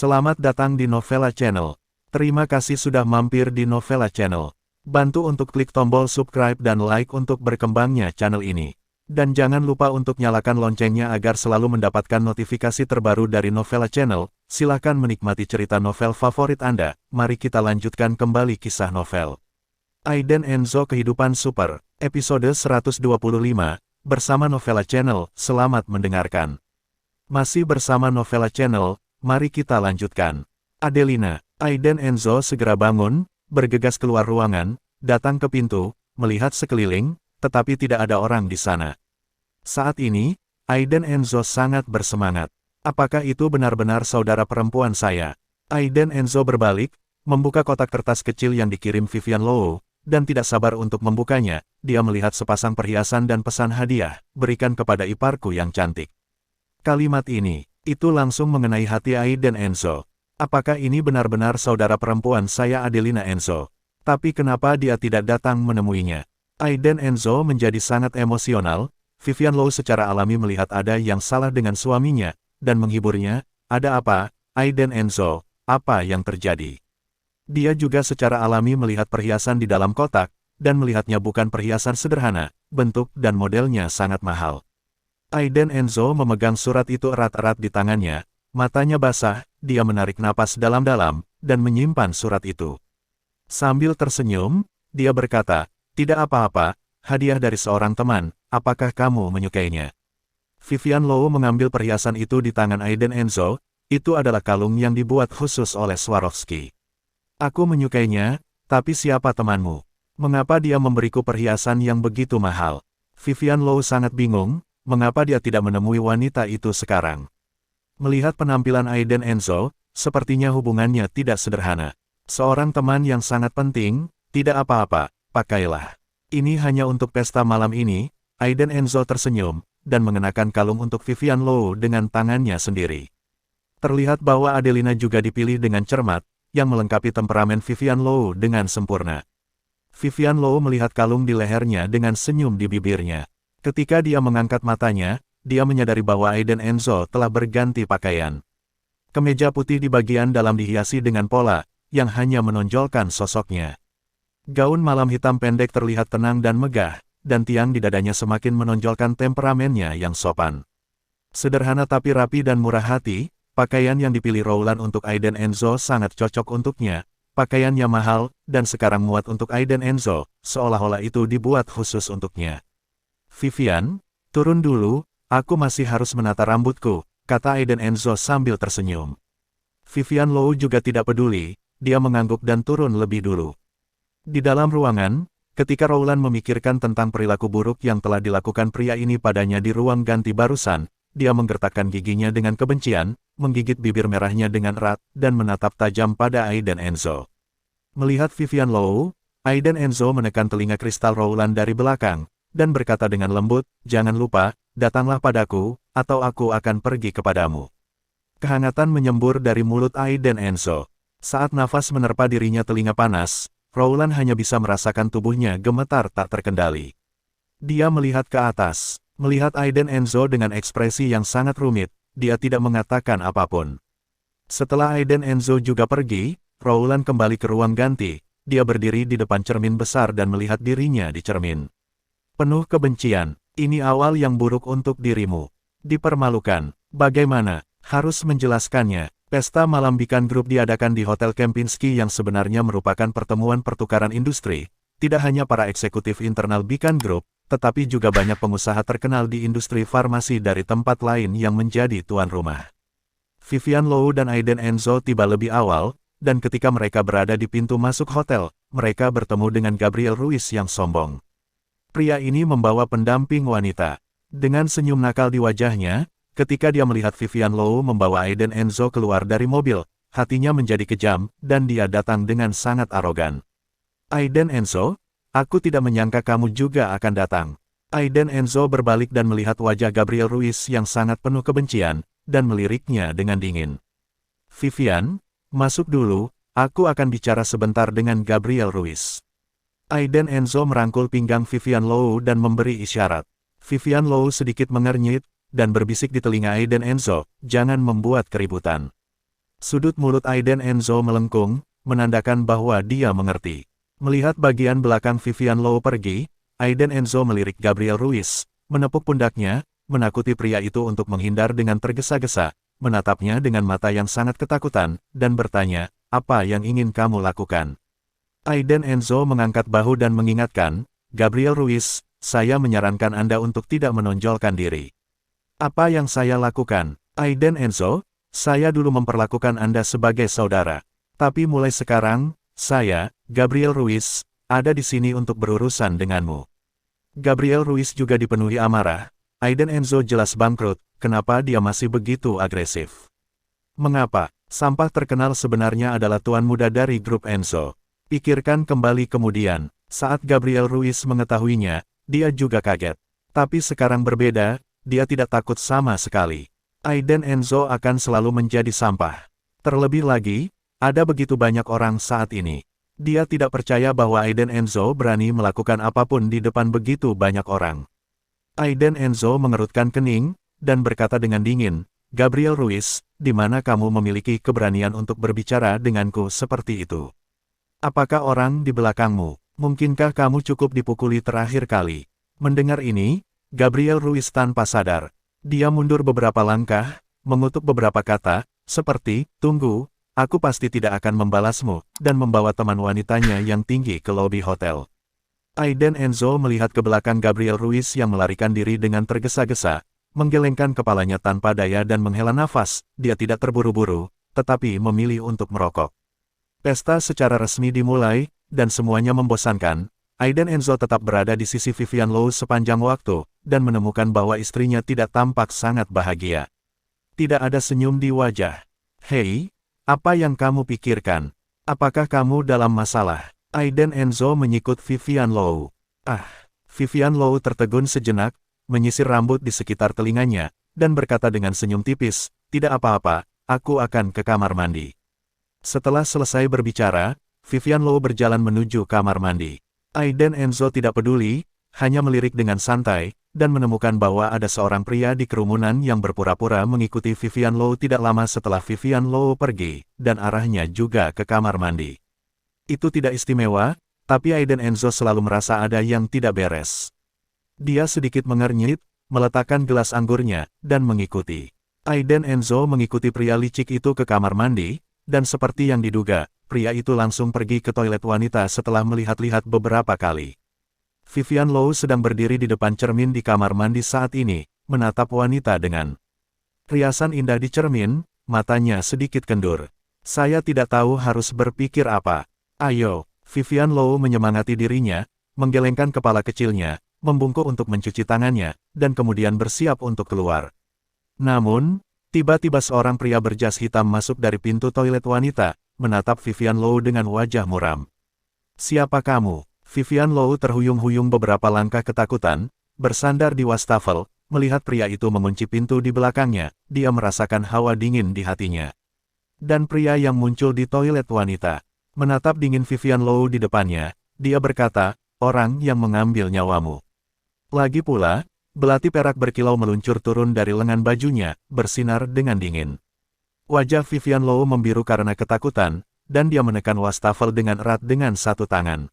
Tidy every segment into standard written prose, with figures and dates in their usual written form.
Selamat datang di Novella Channel. Terima kasih sudah mampir di Novella Channel. Bantu untuk klik tombol subscribe dan like untuk berkembangnya channel ini. Dan jangan lupa untuk nyalakan loncengnya agar selalu mendapatkan notifikasi terbaru dari Novella Channel. Silahkan menikmati cerita novel favorit Anda. Mari kita lanjutkan kembali kisah novel Aiden Enzo Kehidupan Super, episode 125, bersama Novella Channel. Selamat mendengarkan. Masih bersama Novella Channel, mari kita lanjutkan. Adelina, Aiden Enzo segera bangun, bergegas keluar ruangan, datang ke pintu, melihat sekeliling, tetapi tidak ada orang di sana. Saat ini, Aiden Enzo sangat bersemangat. Apakah itu benar-benar saudara perempuan saya? Aiden Enzo berbalik, membuka kotak kertas kecil yang dikirim Vivian Low, dan tidak sabar untuk membukanya. Dia melihat sepasang perhiasan dan pesan hadiah, berikan kepada iparku yang cantik. Kalimat ini, itu langsung mengenai hati Aiden Enzo. Apakah ini benar-benar saudara perempuan saya Adelina Enzo? Tapi kenapa dia tidak datang menemuinya? Aiden Enzo menjadi sangat emosional. Vivian Low secara alami melihat ada yang salah dengan suaminya, dan menghiburnya. Ada apa, Aiden Enzo? Apa yang terjadi? Dia juga secara alami melihat perhiasan di dalam kotak, dan melihatnya bukan perhiasan sederhana, bentuk dan modelnya sangat mahal. Aiden Enzo memegang surat itu erat-erat di tangannya, matanya basah, dia menarik napas dalam-dalam, dan menyimpan surat itu. Sambil tersenyum, dia berkata, tidak apa-apa, hadiah dari seorang teman, apakah kamu menyukainya? Vivian Low mengambil perhiasan itu di tangan Aiden Enzo, itu adalah kalung yang dibuat khusus oleh Swarovski. Aku menyukainya, tapi siapa temanmu? Mengapa dia memberiku perhiasan yang begitu mahal? Vivian Low sangat bingung. Mengapa dia tidak menemui wanita itu sekarang? Melihat penampilan Aiden Enzo, sepertinya hubungannya tidak sederhana. Seorang teman yang sangat penting, tidak apa-apa, pakailah. Ini hanya untuk pesta malam ini. Aiden Enzo tersenyum, dan mengenakan kalung untuk Vivian Low dengan tangannya sendiri. Terlihat bahwa Adelina juga dipilih dengan cermat, yang melengkapi temperamen Vivian Low dengan sempurna. Vivian Low melihat kalung di lehernya dengan senyum di bibirnya. Ketika dia mengangkat matanya, dia menyadari bahwa Aiden Enzo telah berganti pakaian. Kemeja putih di bagian dalam dihiasi dengan pola, yang hanya menonjolkan sosoknya. Gaun malam hitam pendek terlihat tenang dan megah, dan tiang di dadanya semakin menonjolkan temperamennya yang sopan. Sederhana tapi rapi dan murah hati, pakaian yang dipilih Rowland untuk Aiden Enzo sangat cocok untuknya. Pakaiannya mahal, dan sekarang muat untuk Aiden Enzo, seolah-olah itu dibuat khusus untuknya. Vivian, turun dulu, aku masih harus menata rambutku, kata Aiden Enzo sambil tersenyum. Vivian Low juga tidak peduli, dia mengangguk dan turun lebih dulu. Di dalam ruangan, ketika Rowland memikirkan tentang perilaku buruk yang telah dilakukan pria ini padanya di ruang ganti barusan, dia menggertakkan giginya dengan kebencian, menggigit bibir merahnya dengan erat, dan menatap tajam pada Aiden Enzo. Melihat Vivian Low, Aiden Enzo menekan telinga kristal Rowland dari belakang, dan berkata dengan lembut, jangan lupa, datanglah padaku, atau aku akan pergi kepadamu. Kehangatan menyembur dari mulut Aiden Enzo. Saat nafas menerpa dirinya telinga panas, Rowland hanya bisa merasakan tubuhnya gemetar tak terkendali. Dia melihat ke atas, melihat Aiden Enzo dengan ekspresi yang sangat rumit, dia tidak mengatakan apapun. Setelah Aiden Enzo juga pergi, Rowland kembali ke ruang ganti, dia berdiri di depan cermin besar dan melihat dirinya di cermin. Penuh kebencian, ini awal yang buruk untuk dirimu. Dipermalukan, bagaimana, harus menjelaskannya. Pesta malam Bikan Group diadakan di Hotel Kempinski yang sebenarnya merupakan pertemuan pertukaran industri. Tidak hanya para eksekutif internal Bikan Group, tetapi juga banyak pengusaha terkenal di industri farmasi dari tempat lain yang menjadi tuan rumah. Vivian Low dan Aiden Enzo tiba lebih awal, dan ketika mereka berada di pintu masuk hotel, mereka bertemu dengan Gabriel Ruiz yang sombong. Pria ini membawa pendamping wanita. Dengan senyum nakal di wajahnya, ketika dia melihat Vivian Low membawa Aiden Enzo keluar dari mobil, hatinya menjadi kejam, dan dia datang dengan sangat arogan. Aiden Enzo, aku tidak menyangka kamu juga akan datang. Aiden Enzo berbalik dan melihat wajah Gabriel Ruiz yang sangat penuh kebencian, dan meliriknya dengan dingin. Vivian, masuk dulu, aku akan bicara sebentar dengan Gabriel Ruiz. Aiden Enzo merangkul pinggang Vivian Low dan memberi isyarat. Vivian Low sedikit mengernyit, dan berbisik di telinga Aiden Enzo, jangan membuat keributan. Sudut mulut Aiden Enzo melengkung, menandakan bahwa dia mengerti. Melihat bagian belakang Vivian Low pergi, Aiden Enzo melirik Gabriel Ruiz, menepuk pundaknya, menakuti pria itu untuk menghindar dengan tergesa-gesa, menatapnya dengan mata yang sangat ketakutan, dan bertanya, apa yang ingin kamu lakukan? Aiden Enzo mengangkat bahu dan mengingatkan, Gabriel Ruiz, saya menyarankan Anda untuk tidak menonjolkan diri. Apa yang saya lakukan? Aiden Enzo, saya dulu memperlakukan Anda sebagai saudara. Tapi mulai sekarang, saya, Gabriel Ruiz, ada di sini untuk berurusan denganmu. Gabriel Ruiz juga dipenuhi amarah. Aiden Enzo jelas bangkrut, kenapa dia masih begitu agresif? Mengapa? Sampah terkenal sebenarnya adalah tuan muda dari grup Enzo. Pikirkan kembali kemudian, saat Gabriel Ruiz mengetahuinya, dia juga kaget. Tapi sekarang berbeda, dia tidak takut sama sekali. Aiden Enzo akan selalu menjadi sampah. Terlebih lagi, ada begitu banyak orang saat ini. Dia tidak percaya bahwa Aiden Enzo berani melakukan apapun di depan begitu banyak orang. Aiden Enzo mengerutkan kening, dan berkata dengan dingin, Gabriel Ruiz, di mana kamu memiliki keberanian untuk berbicara denganku seperti itu? Apakah orang di belakangmu? Mungkinkah kamu cukup dipukuli terakhir kali? Mendengar ini, Gabriel Ruiz tanpa sadar. Dia mundur beberapa langkah, mengutuk beberapa kata, seperti, tunggu, aku pasti tidak akan membalasmu, dan membawa teman wanitanya yang tinggi ke lobi hotel. Aiden Enzo melihat ke belakang Gabriel Ruiz yang melarikan diri dengan tergesa-gesa, menggelengkan kepalanya tanpa daya dan menghela nafas. Dia tidak terburu-buru, tetapi memilih untuk merokok. Pesta secara resmi dimulai, dan semuanya membosankan. Aiden Enzo tetap berada di sisi Vivian Low sepanjang waktu, dan menemukan bahwa istrinya tidak tampak sangat bahagia. Tidak ada senyum di wajah. Hei, apa yang kamu pikirkan? Apakah kamu dalam masalah? Aiden Enzo menyikut Vivian Low. Vivian Low tertegun sejenak, menyisir rambut di sekitar telinganya, dan berkata dengan senyum tipis, tidak apa-apa, aku akan ke kamar mandi. Setelah selesai berbicara, Vivian Low berjalan menuju kamar mandi. Aiden Enzo tidak peduli, hanya melirik dengan santai, dan menemukan bahwa ada seorang pria di kerumunan yang berpura-pura mengikuti Vivian Low tidak lama setelah Vivian Low pergi, dan arahnya juga ke kamar mandi. Itu tidak istimewa, tapi Aiden Enzo selalu merasa ada yang tidak beres. Dia sedikit mengernyit, meletakkan gelas anggurnya, dan mengikuti. Aiden Enzo mengikuti pria licik itu ke kamar mandi, dan seperti yang diduga, pria itu langsung pergi ke toilet wanita setelah melihat-lihat beberapa kali. Vivian Low sedang berdiri di depan cermin di kamar mandi saat ini, menatap wanita dengan riasan indah di cermin, matanya sedikit kendur. Saya tidak tahu harus berpikir apa. Ayo, Vivian Low menyemangati dirinya, menggelengkan kepala kecilnya, membungkuk untuk mencuci tangannya, dan kemudian bersiap untuk keluar. Namun, tiba-tiba seorang pria berjas hitam masuk dari pintu toilet wanita, menatap Vivian Low dengan wajah muram. Siapa kamu? Vivian Low terhuyung-huyung beberapa langkah ketakutan, bersandar di wastafel, melihat pria itu mengunci pintu di belakangnya, dia merasakan hawa dingin di hatinya. Dan pria yang muncul di toilet wanita, menatap dingin Vivian Low di depannya, dia berkata, orang yang mengambil nyawamu. Lagi pula, belati perak berkilau meluncur turun dari lengan bajunya, bersinar dengan dingin. Wajah Vivian Low membiru karena ketakutan, dan dia menekan wastafel dengan erat dengan satu tangan.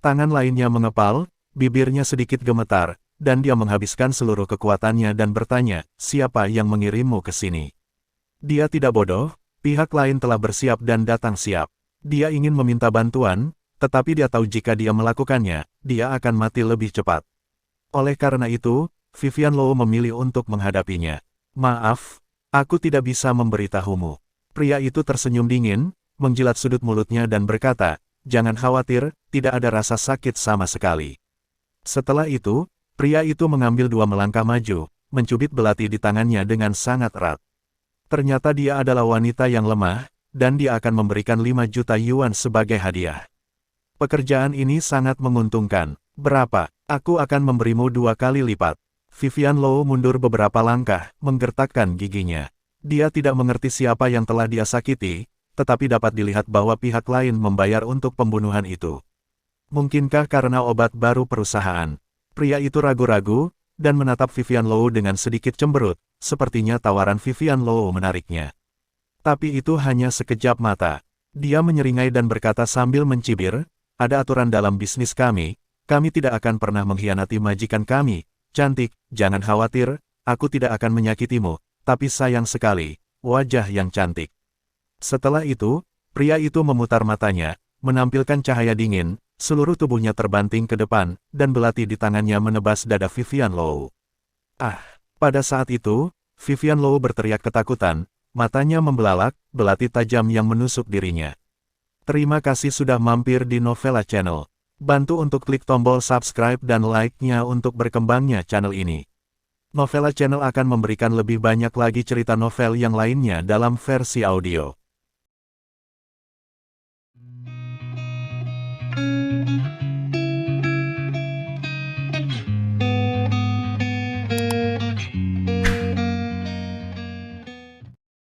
Tangan lainnya mengepal, bibirnya sedikit gemetar, dan dia menghabiskan seluruh kekuatannya dan bertanya, siapa yang mengirimmu ke sini? Dia tidak bodoh, pihak lain telah bersiap dan datang siap. Dia ingin meminta bantuan, tetapi dia tahu jika dia melakukannya, dia akan mati lebih cepat. Oleh karena itu, Vivian Low memilih untuk menghadapinya. Maaf, aku tidak bisa memberitahumu. Pria itu tersenyum dingin, menjilat sudut mulutnya dan berkata, jangan khawatir, tidak ada rasa sakit sama sekali. Setelah itu, pria itu mengambil 2 melangkah maju, mencubit belati di tangannya dengan sangat erat. Ternyata dia adalah wanita yang lemah, dan dia akan memberikan 5 juta yuan sebagai hadiah. Pekerjaan ini sangat menguntungkan. Berapa? Aku akan memberimu 2 kali lipat. Vivian Low mundur beberapa langkah, menggertakkan giginya. Dia tidak mengerti siapa yang telah dia sakiti, tetapi dapat dilihat bahwa pihak lain membayar untuk pembunuhan itu. Mungkinkah karena obat baru perusahaan? Pria itu ragu-ragu, dan menatap Vivian Low dengan sedikit cemberut, sepertinya tawaran Vivian Low menariknya. Tapi itu hanya sekejap mata. Dia menyeringai dan berkata sambil mencibir, ada aturan dalam bisnis kami tidak akan pernah mengkhianati majikan kami. Cantik, jangan khawatir, aku tidak akan menyakitimu, tapi sayang sekali, wajah yang cantik. Setelah itu, pria itu memutar matanya, menampilkan cahaya dingin, seluruh tubuhnya terbanting ke depan, dan belati di tangannya menebas dada Vivian Low. Ah! Pada saat itu, Vivian Low berteriak ketakutan, matanya membelalak, belati tajam yang menusuk dirinya. Terima kasih sudah mampir di Novela Channel. Bantu untuk klik tombol subscribe dan like-nya untuk berkembangnya channel ini. Novela Channel akan memberikan lebih banyak lagi cerita novel yang lainnya dalam versi audio.